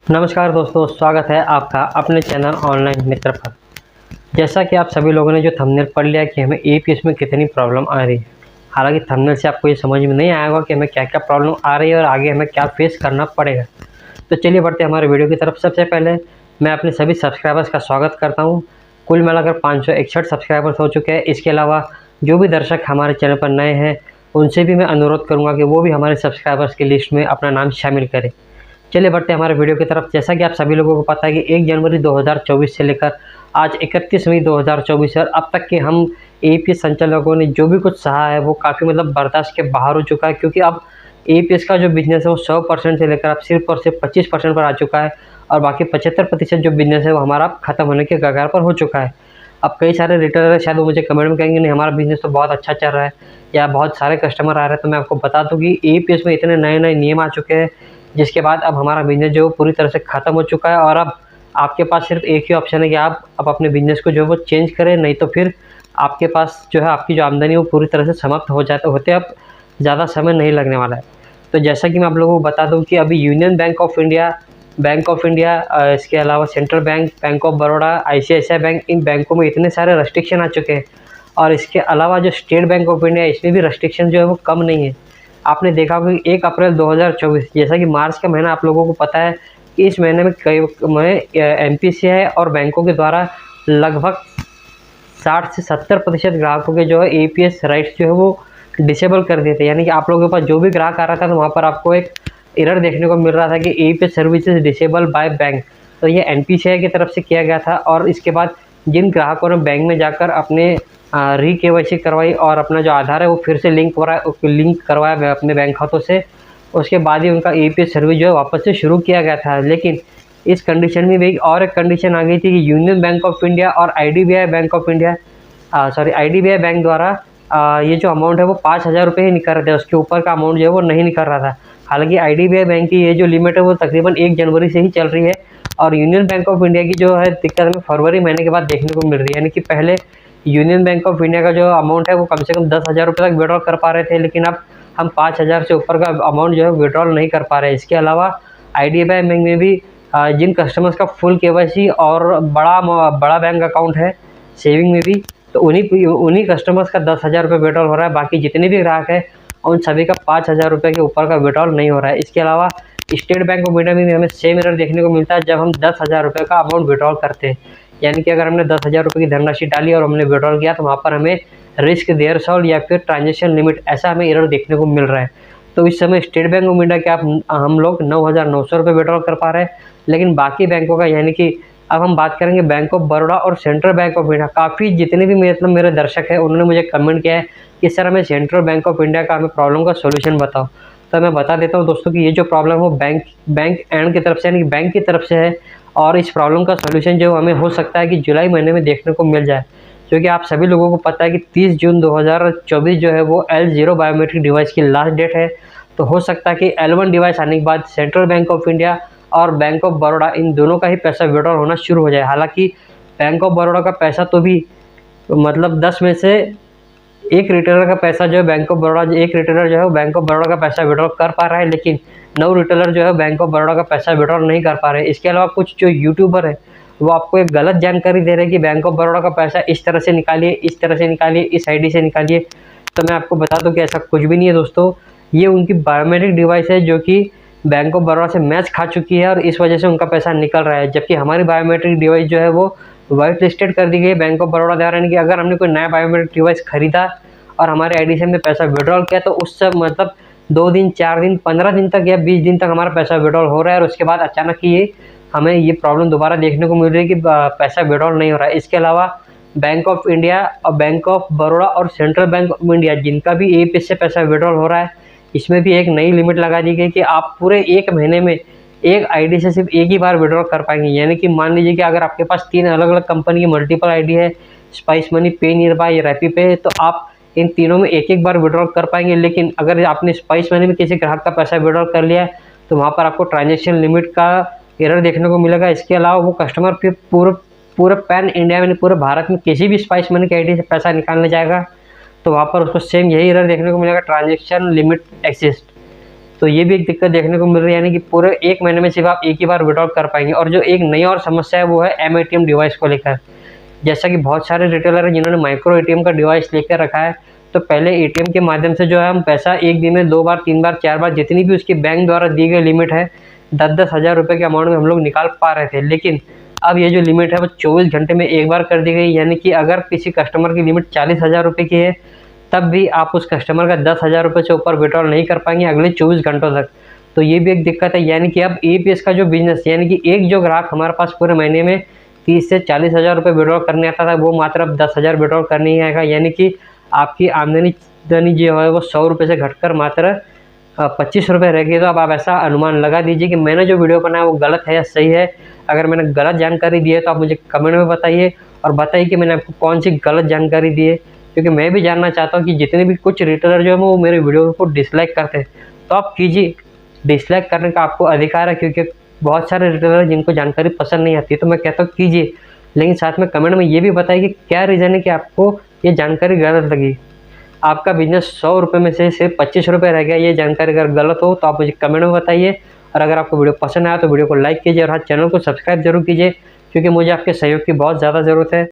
नमस्कार दोस्तों, स्वागत है आपका अपने चैनल ऑनलाइन मित्र पर। जैसा कि आप सभी लोगों ने जो थंबनेल पढ़ लिया कि हमें ईपीएस में कितनी प्रॉब्लम आ रही है। हालांकि थंबनेल से आपको ये समझ में नहीं आएगा कि हमें क्या क्या प्रॉब्लम आ रही है और आगे हमें क्या फेस करना पड़ेगा। तो चलिए बढ़ते हैं हमारे वीडियो की तरफ। सबसे पहले मैं अपने सभी सब्सक्राइबर्स का स्वागत करता हूँ। कुल मिलाकर 561 सब्सक्राइबर्स हो चुके हैं। इसके अलावा जो भी दर्शक हमारे चैनल पर नए हैं उनसे भी मैं अनुरोध करूँगा कि वो भी हमारे सब्सक्राइबर्स की लिस्ट में अपना नाम शामिल करें। चलिए बढ़ते हैं हमारे वीडियो की तरफ। जैसा कि आप सभी लोगों को पता है कि 1 जनवरी 2024 से लेकर आज 31 मई 2024 और अब तक के हम एपीएस संचालकों ने जो भी कुछ सहा है वो काफ़ी बर्दाश्त के बाहर हो चुका है, क्योंकि अब एपीएस का जो बिजनेस है वो 100% से लेकर अब सिर्फ और सिर्फ 25% पर आ चुका है और बाकी 75% जो बिजनेस है वो हमारा ख़त्म होने के कगार पर हो चुका है। अब कई सारे रिटेलर शायद वो मुझे कमेंट में कहेंगे नहीं हमारा बिजनेस तो बहुत अच्छा चल रहा है या बहुत सारे कस्टमर आ रहे हैं। तो मैं आपको बता दूं कि एपीएस में इतने नए नए नियम आ चुके हैं जिसके बाद अब हमारा बिज़नेस जो पूरी तरह से ख़त्म हो चुका है और अब आपके पास सिर्फ एक ही ऑप्शन है कि आप अब अपने बिज़नेस को जो है वो चेंज करें, नहीं तो फिर आपके पास जो है आपकी जो आमदनी है वो पूरी तरह से समाप्त हो जाते होते अब ज़्यादा समय नहीं लगने वाला है। तो जैसा कि मैं आप लोगों को बता दूं कि अभी यूनियन बैंक ऑफ इंडिया इसके अलावा central bank, bank of Baroda, ICICI bank, इन बैंकों में इतने सारे रेस्ट्रिक्शन आ चुके हैं और इसके अलावा जो स्टेट बैंक ऑफ इंडिया इसमें भी रेस्ट्रिक्शन जो है वो कम नहीं है। आपने देखा होगा कि 1 अप्रैल 2024 जैसा कि मार्च का महीना आप लोगों को पता है कि इस महीने में कई एमपीसीआई और बैंकों के द्वारा लगभग 60 से 70% ग्राहकों के जो है एपीएस राइट्स जो है वो डिसेबल कर दिए थे। यानी कि आप लोगों के पास जो भी ग्राहक आ रहा था तो वहाँ पर आपको एक एरर देखने को मिल रहा था कि APS services disable by bank. तो ये एनपीसीआई की तरफ से किया गया था और इसके बाद जिन ग्राहकों ने बैंक में जाकर अपने री केवाईसी करवाई और अपना जो आधार है वो फिर से लिंक करवाया अपने बैंक खातों से, उसके बाद ही उनका एपीएस सर्विस जो है वापस से शुरू किया गया था। लेकिन इस कंडीशन में भी और एक कंडीशन आ गई थी कि यूनियन बैंक ऑफ इंडिया और आईडीबीआई बैंक द्वारा ये जो अमाउंट है वो 5,000 रुपये ही निकल रहे थे, उसके ऊपर का अमाउंट जो है वो नहीं निकल रहा था। हालांकि आईडीबीआई बैंक की ये जो लिमिट है वो तकरीबन 1 जनवरी से ही चल रही है और यूनियन बैंक ऑफ इंडिया की जो है दिक्कत हमें फरवरी महीने के बाद देखने को मिल रही है। यानी कि पहले यूनियन बैंक ऑफ इंडिया का जो अमाउंट है वो कम से कम 10,000 रुपये तक विड्रॉल कर पा रहे थे, लेकिन अब हम 5,000 से ऊपर का अमाउंट जो है विड्रॉल नहीं कर पा रहे हैं। इसके अलावा आईडीबीआई बैंक में भी जिन कस्टमर्स का फुल केवाईसी और बड़ा बैंक अकाउंट है सेविंग में भी, तो उन्हीं कस्टमर्स का 10,000 रुपये विड्रॉल हो रहा है। बाकी जितने भी ग्राहक है उन सभी का 5,000 रुपये के ऊपर का विड्रॉल नहीं हो रहा है। इसके अलावा स्टेट बैंक ऑफ इंडिया में भी हमें सेम एरर देखने को मिलता है जब हम 10,000 रुपये का अमाउंट विड्रॉल करते हैं। यानी कि अगर हमने 10,000 रुपये की धनराशि डाली और हमने विड्रॉल किया तो वहाँ पर हमें रिस्क देयर सॉल्व या फिर ट्रांजेक्शन लिमिट ऐसा हमें एरर देखने को मिल रहा है। तो इस समय स्टेट बैंक ऑफ इंडिया के हम लोग 9,900 रुपये विड्रॉल कर पा रहे हैं, लेकिन बाकी बैंकों का यानी कि अब हम बात करेंगे बैंक ऑफ बड़ौदा और सेंट्रल बैंक ऑफ इंडिया। काफ़ी जितने भी मेरे दर्शक हैं उन्होंने मुझे कमेंट किया है कि सर हमें सेंट्रल बैंक ऑफ इंडिया का हमें प्रॉब्लम का सोल्यूशन बताओ। तो मैं बता देता हूँ दोस्तों कि ये जो प्रॉब्लम हो बैंक एंड की तरफ से यानी कि बैंक की तरफ से है और इस प्रॉब्लम का सोल्यूशन जो हमें हो सकता है कि जुलाई महीने में देखने को मिल जाए, क्योंकि आप सभी लोगों को पता है कि 30 जून 2024 जो है वो L0 बायोमेट्रिक डिवाइस की लास्ट डेट है। तो हो सकता है कि L1 डिवाइस आने के बाद सेंट्रल बैंक ऑफ इंडिया और बैंक ऑफ बड़ौदा इन दोनों का ही पैसा विड्रॉल होना शुरू हो जाए। हालांकि बैंक ऑफ बड़ौदा का पैसा तो भी 10 में से एक रिटेलर का पैसा जो है बैंक ऑफ बड़ौदा एक रिटेलर जो है वो बैंक ऑफ बड़ौदा का पैसा विड्रॉल कर पा रहा है, लेकिन 9 रिटेलर जो है बैंक ऑफ बड़ौदा का पैसा विड्रॉल नहीं कर पा रहे हैं। इसके अलावा कुछ जो यूट्यूबर है वो आपको एक गलत जानकारी दे रहे हैं कि बैंक ऑफ बड़ौदा का पैसा इस तरह से निकालिए, इस तरह से निकालिए, इस आईडी से निकालिए। तो मैं आपको बता दूं कि ऐसा कुछ भी नहीं है दोस्तों। ये उनकी बायोमेट्रिक डिवाइस है जो कि बैंक ऑफ बड़ौदा से मैच खा चुकी है और इस वजह से उनका पैसा निकल रहा है, जबकि हमारी बायोमेट्रिक डिवाइस जो है वो वाइट लिस्टेड कर दी गई है बैंक ऑफ बड़ौदा द्वारा। यानी कि अगर हमने कोई नया बायोमेट्रिक डिवाइस खरीदा और हमारे आईडी से हमने पैसा विड्रॉल किया तो उस सब 2 दिन, 4 दिन, 15 दिन तक या 20 दिन तक हमारा पैसा विड्रॉल हो रहा है और उसके बाद अचानक ही हमें ये प्रॉब्लम दोबारा देखने को मिल रही है कि पैसा विड्रॉल नहीं हो रहा है। इसके अलावा बैंक ऑफ इंडिया और बैंक ऑफ बड़ौदा और सेंट्रल बैंक ऑफ इंडिया जिनका भी एपीएस से पैसा विड्रॉल हो रहा है, इसमें भी एक नई लिमिट लगा दी गई कि आप पूरे 1 महीने में एक आईडी से सिर्फ एक ही बार विड्रॉल कर पाएंगे। यानी कि मान लीजिए कि अगर आपके पास 3 अलग अलग कंपनी की मल्टीपल आईडी है, स्पाइस मनी, पे नियर बाय या रैपी पे, तो आप इन तीनों में एक एक बार विड्रॉल कर पाएंगे। लेकिन अगर आपने स्पाइस मनी में किसी ग्राहक का पैसा विड्रॉल कर लिया है तो वहाँ पर आपको ट्रांजेक्शन लिमिट का एरर देखने को मिलेगा। इसके अलावा वो कस्टमर फिर पूरे पैन इंडिया में, पूरे भारत में किसी भी स्पाइस मनी की आईडी से पैसा निकालने जाएगा तो वहाँ पर उसको सेम यही एरर देखने को मिलेगा, ट्रांजेक्शन लिमिट एक्सिस्ट। तो ये भी एक दिक्कत देखने को मिल रही है, यानी कि पूरे 1 महीने में सिर्फ आप एक ही बार विड्रॉल कर पाएंगे। और जो एक नई और समस्या है वो है एम डिवाइस को लेकर। जैसा कि बहुत सारे रिटेलर हैं जिन्होंने माइक्रो एटीएम का डिवाइस लेकर रखा है, तो पहले एटीएम के माध्यम से जो है हम पैसा एक दिन में 2 बार 3 बार 4 बार जितनी भी उसकी बैंक द्वारा दी गई लिमिट है 10-10 हज़ार रुपये के अमाउंट में हम लोग निकाल पा रहे थे। लेकिन अब ये जो लिमिट है वो 24 घंटे में एक बार कर दी गई, यानी कि अगर किसी कस्टमर की लिमिट 40 हज़ार रुपये की है तब भी आप उस कस्टमर का 10 हज़ार रुपये से ऊपर विड्रॉल नहीं कर पाएंगे अगले 24 घंटों तक। तो ये भी एक दिक्कत है, यानी कि अब एपीएस का जो बिजनेस, यानी कि एक जो ग्राहक हमारे पास पूरे महीने में 30 से 40 हज़ार रुपये विड्रॉल करने आता था वो मात्र अब 10 हज़ार विड्रॉल करने ही आएगा। यानी कि आपकी आमदनी जो है वो 100 रुपये से घटकर मात्र 25 रुपये रह गई। तो अब आप ऐसा अनुमान लगा दीजिए कि मैंने जो वीडियो बनाया वो गलत है या सही है। अगर मैंने गलत जानकारी दी है तो आप मुझे कमेंट में बताइए, और बताइए कि मैंने आपको कौन सी गलत जानकारी दी है, क्योंकि मैं भी जानना चाहता हूँ कि जितने भी कुछ रिटेलर जो है वो मेरे वीडियो को डिसलाइक करते हैं तो आप कीजिए, डिसलाइक करने का आपको अधिकार है, क्योंकि बहुत सारे रिटेलर जिनको जानकारी पसंद नहीं आती, तो मैं कहता हूँ कीजिए, लेकिन साथ में कमेंट में ये भी बताइए कि क्या रीज़न है कि आपको ये जानकारी गलत लगी। आपका बिजनेस 100 रुपये में से सिर्फ 25 रुपये रह गया, ये जानकारी अगर गलत हो तो आप मुझे कमेंट में बताइए। और अगर आपको वीडियो पसंद आया तो वीडियो को लाइक कीजिए और हाँ, चैनल को सब्सक्राइब जरूर कीजिए, क्योंकि मुझे आपके सहयोग की बहुत ज़्यादा ज़रूरत है।